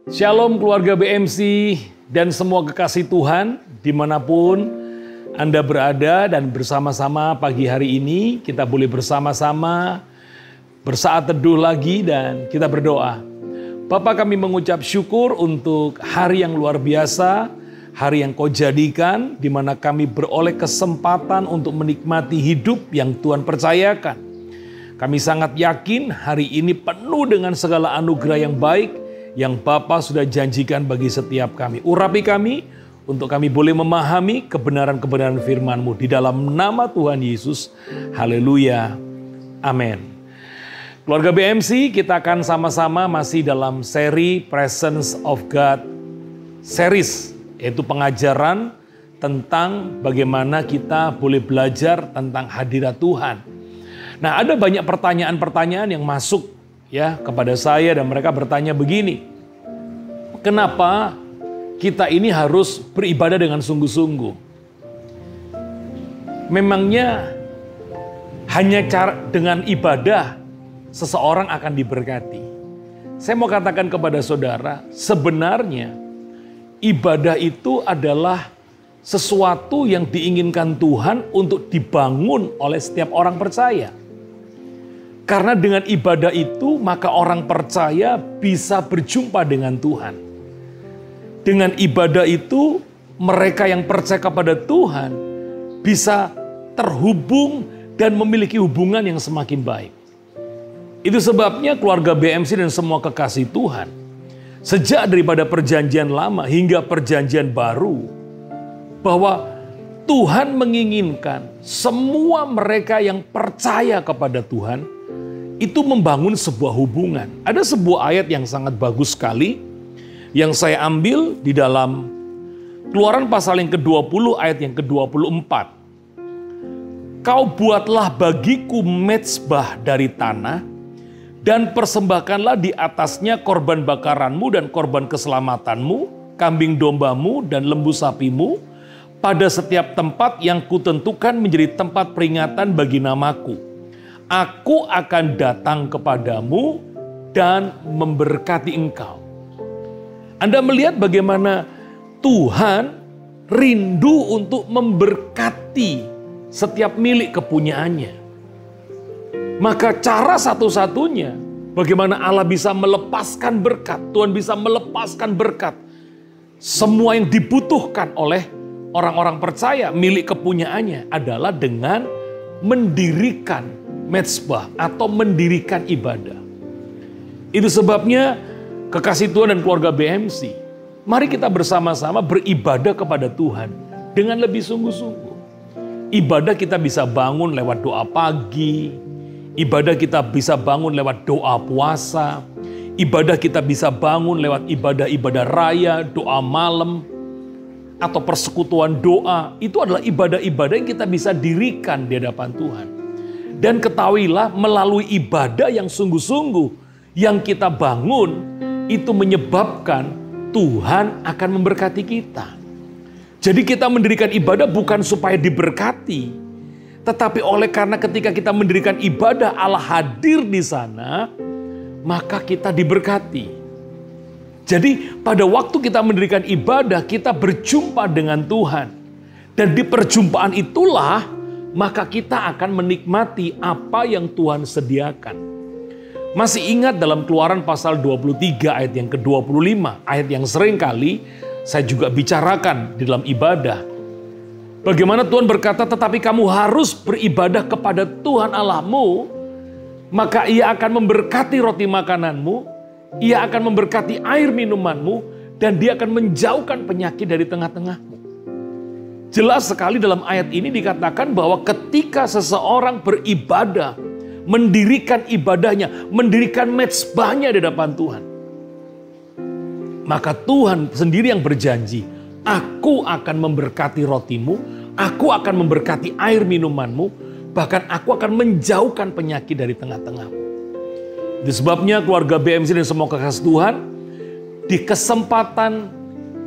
Shalom keluarga BMC dan semua kekasih Tuhan dimanapun Anda berada dan bersama-sama pagi hari ini kita boleh bersama-sama bersaat teduh lagi dan kita berdoa. Bapa, kami mengucap syukur untuk hari yang luar biasa, hari yang Kau jadikan di mana kami beroleh kesempatan untuk menikmati hidup yang Tuhan percayakan. Kami sangat yakin hari ini penuh dengan segala anugerah yang baik yang Bapa sudah janjikan bagi setiap kami. Urapi kami untuk kami boleh memahami kebenaran-kebenaran firman-Mu di dalam nama Tuhan Yesus. Haleluya. Amin. Keluarga BMC, kita akan sama-sama masih dalam seri Presence of God series, yaitu pengajaran tentang bagaimana kita boleh belajar tentang hadirat Tuhan. Nah, ada banyak pertanyaan-pertanyaan yang masuk ya kepada saya dan mereka bertanya begini. Kenapa kita ini harus beribadah dengan sungguh-sungguh? Memangnya hanya dengan ibadah seseorang akan diberkati? Saya mau katakan kepada saudara, sebenarnya ibadah itu adalah sesuatu yang diinginkan Tuhan untuk dibangun oleh setiap orang percaya. Karena dengan ibadah itu, maka orang percaya bisa berjumpa dengan Tuhan. Dengan ibadah itu, mereka yang percaya kepada Tuhan bisa terhubung dan memiliki hubungan yang semakin baik. Itu sebabnya keluarga BMC dan semua kekasih Tuhan, sejak daripada perjanjian lama hingga perjanjian baru, bahwa Tuhan menginginkan semua mereka yang percaya kepada Tuhan itu membangun sebuah hubungan. Ada sebuah ayat yang sangat bagus sekali yang saya ambil di dalam Keluaran pasal yang ke-20 ayat yang ke-24. Kau buatlah bagiku mezbah dari tanah dan persembahkanlah di atasnya korban bakaranmu dan korban keselamatanmu, kambing dombamu dan lembu sapimu pada setiap tempat yang kutentukan menjadi tempat peringatan bagi namaku. Aku akan datang kepadamu dan memberkati engkau. Anda melihat bagaimana Tuhan rindu untuk memberkati setiap milik kepunyaannya. Maka cara satu-satunya bagaimana Allah bisa melepaskan berkat, Tuhan bisa melepaskan berkat. Semua yang dibutuhkan oleh orang-orang percaya milik kepunyaannya adalah dengan mendirikan mezbah atau mendirikan ibadah. Itu sebabnya kekasih Tuhan dan keluarga BMC, mari kita bersama-sama beribadah kepada Tuhan dengan lebih sungguh-sungguh. Ibadah kita bisa bangun lewat doa pagi, ibadah kita bisa bangun lewat doa puasa, ibadah kita bisa bangun lewat ibadah-ibadah raya, doa malam, atau persekutuan doa. Itu adalah ibadah-ibadah yang kita bisa dirikan di hadapan Tuhan. Dan ketahuilah melalui ibadah yang sungguh-sungguh yang kita bangun itu menyebabkan Tuhan akan memberkati kita. Jadi kita mendirikan ibadah bukan supaya diberkati, tetapi oleh karena ketika kita mendirikan ibadah Allah hadir di sana, maka kita diberkati. Jadi pada waktu kita mendirikan ibadah kita berjumpa dengan Tuhan. Dan di perjumpaan itulah maka kita akan menikmati apa yang Tuhan sediakan. Masih ingat dalam Keluaran pasal 23 ayat yang ke-25, ayat yang sering kali saya juga bicarakan di dalam ibadah. Bagaimana Tuhan berkata, tetapi kamu harus beribadah kepada Tuhan Allahmu, maka Ia akan memberkati roti makananmu, Ia akan memberkati air minumanmu, dan Dia akan menjauhkan penyakit dari tengah-tengahmu. Jelas sekali dalam ayat ini dikatakan bahwa ketika seseorang beribadah, mendirikan ibadahnya, mendirikan mezbahnya di hadapan Tuhan, maka Tuhan sendiri yang berjanji, aku akan memberkati rotimu, aku akan memberkati air minumanmu, bahkan aku akan menjauhkan penyakit dari tengah-tengahmu. Itu sebabnya keluarga BMC dan semua kekasih Tuhan, di kesempatan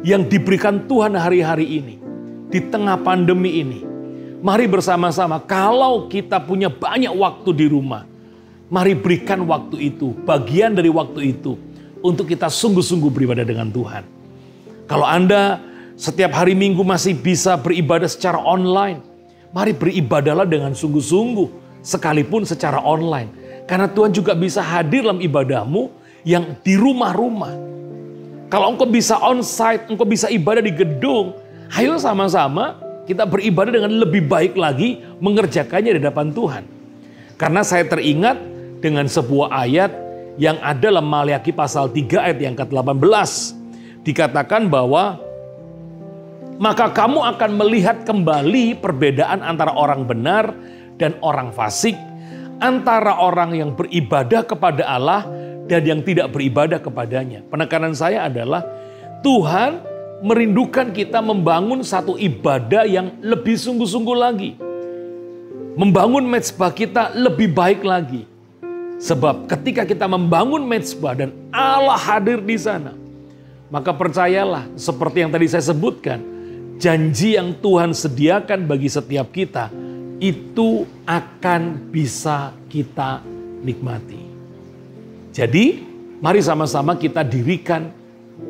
yang diberikan Tuhan hari-hari ini, di tengah pandemi ini, mari bersama-sama, kalau kita punya banyak waktu di rumah, mari berikan waktu itu, bagian dari waktu itu, untuk kita sungguh-sungguh beribadah dengan Tuhan. Kalau Anda setiap hari Minggu masih bisa beribadah secara online, mari beribadahlah dengan sungguh-sungguh, sekalipun secara online. Karena Tuhan juga bisa hadir dalam ibadahmu yang di rumah-rumah. Kalau engkau bisa onsite, engkau bisa ibadah di gedung, ayo sama-sama kita beribadah dengan lebih baik lagi, mengerjakannya di hadapan Tuhan. Karena saya teringat dengan sebuah ayat yang ada dalam Maleakhi pasal 3 ayat yang ke-18. Dikatakan bahwa maka kamu akan melihat kembali perbedaan antara orang benar dan orang fasik, antara orang yang beribadah kepada Allah dan yang tidak beribadah kepadanya. Penekanan saya adalah Tuhan merindukan kita membangun satu ibadah yang lebih sungguh-sungguh lagi. Membangun mezbah kita lebih baik lagi. Sebab ketika kita membangun mezbah dan Allah hadir di sana, maka percayalah seperti yang tadi saya sebutkan, janji yang Tuhan sediakan bagi setiap kita itu akan bisa kita nikmati. Jadi mari sama-sama kita dirikan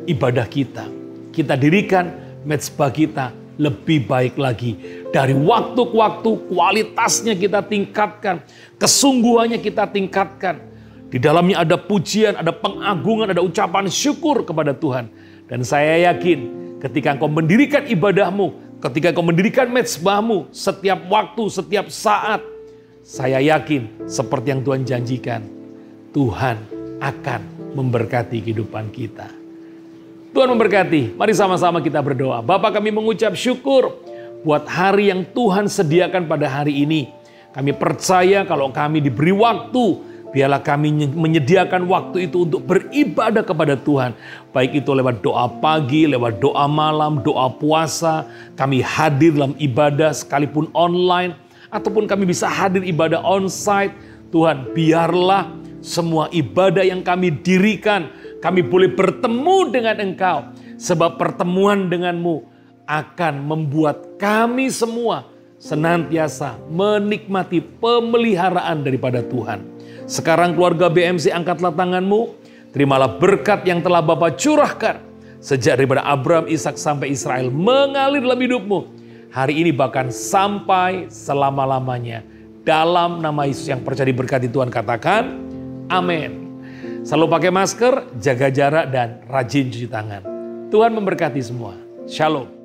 ibadah kita. Kita dirikan mezbah kita lebih baik lagi. Dari waktu ke waktu kualitasnya kita tingkatkan. Kesungguhannya kita tingkatkan. Di dalamnya ada pujian, ada pengagungan, ada ucapan syukur kepada Tuhan. Dan saya yakin ketika engkau mendirikan ibadahmu, ketika engkau mendirikan mezbahmu, setiap waktu, setiap saat, saya yakin seperti yang Tuhan janjikan, Tuhan akan memberkati kehidupan kita. Tuhan memberkati. Mari sama-sama kita berdoa. Bapa, kami mengucap syukur buat hari yang Tuhan sediakan pada hari ini. Kami percaya kalau kami diberi waktu, biarlah kami menyediakan waktu itu untuk beribadah kepada Tuhan. Baik itu lewat doa pagi, lewat doa malam, doa puasa. Kami hadir dalam ibadah sekalipun online. Ataupun kami bisa hadir ibadah onsite. Tuhan, biarlah semua ibadah yang kami dirikan, kami boleh bertemu dengan Engkau. Sebab pertemuan denganmu akan membuat kami semua senantiasa menikmati pemeliharaan daripada Tuhan. Sekarang keluarga BMC, angkatlah tanganmu. Terimalah berkat yang telah Bapa curahkan. Sejak daripada Abraham, Ishak sampai Israel mengalir dalam hidupmu. Hari ini bahkan sampai selama-lamanya. Dalam nama Yesus yang percaya diberkati Tuhan katakan, amin. Selalu pakai masker, jaga jarak, dan rajin cuci tangan. Tuhan memberkati semua. Shalom.